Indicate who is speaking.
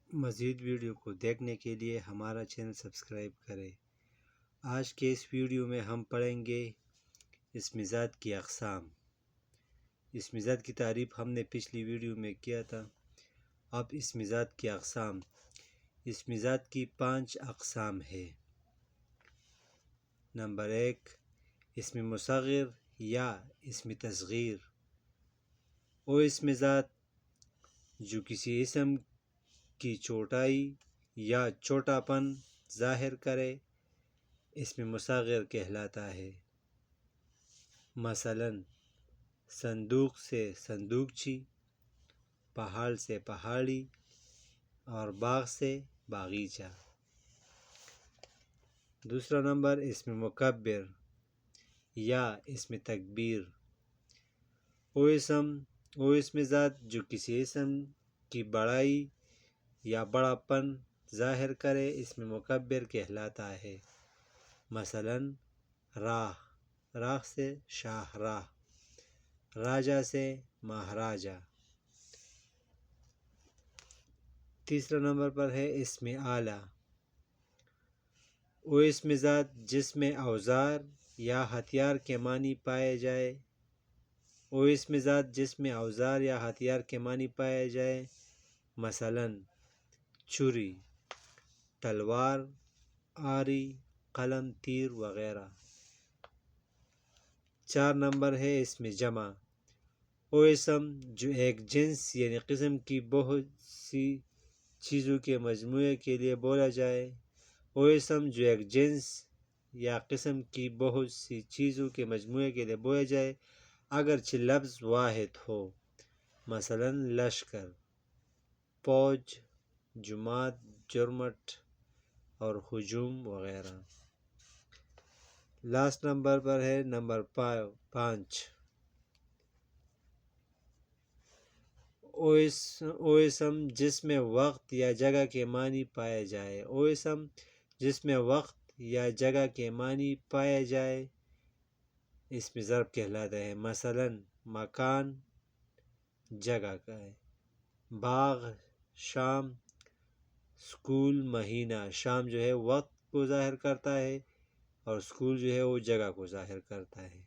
Speaker 1: مزید ویڈیو کو دیکھنے کے لیے ہمارا چینل سبسکرائب کریں۔ آج کے اس ویڈیو میں ہم پڑھیں گے اسم ذات کی اقسام۔ اسم ذات کی تعریف ہم نے پچھلی ویڈیو میں کیا تھا۔ اب اسم ذات کی اقسام۔ اسم ذات کی 5 اقسام ہے۔ نمبر 1، اسم مصغر یا اسم تصغیر۔ وہ اسم ذات جو کسی اسم کی چھوٹائی یا چھوٹا پن ظاہر کرے اسم مصغر کہلاتا ہے۔ مثلا صندوق سے صندوقچی، پہاڑ سے پہاڑی اور باغ سے باغیچہ۔ دوسرا نمبر اسم مکبر یا اسم تکبیر۔ وہ اسم ذات جو کسی اسم کی بڑائی یا بڑا پن ظاہر کرے اسم مکبر کہلاتا ہے۔ مثلا راہ، راہ سے شاہ راہ، راجہ سے مہاراجہ۔ تیسرا نمبر پر ہے اسم آلہ۔ وہ اسم ذات جس میں اوزار یا ہتھیار کے معنی پائے جائے۔ وہ اسم ذات جس میں اوزار یا ہتھیار کے معنی پائے جائے۔ مثلا چھری، تلوار، آری، قلم، تیر وغیرہ۔ 4 نمبر ہے اسم جمع۔ وہ اسم جو ایک جنس یعنی قسم کی بہت سی چیزوں کے مجموعے کے لیے بولا جائے۔ وہ اسم جو ایک جنس یا قسم کی بہت سی چیزوں کے مجموعے کے لیے بولا جائے اگرچہ لفظ واحد ہو۔ مثلا لشکر، فوج، جماعت، جرمٹ اور ہجوم وغیرہ۔ لاسٹ نمبر پر ہے نمبر 5، وہ اسم جس میں وقت یا جگہ کے معنی پائے جائے۔ وہ اسم جس میں وقت یا جگہ کے معنی پائے جائے اسم ظرف کہلاتا ہے۔ مثلا مکان جگہ کا ہے، باغ شام، سکول مہینہ۔ شام جو ہے وقت کو ظاہر کرتا ہے اور سکول جو ہے وہ جگہ کو ظاہر کرتا ہے۔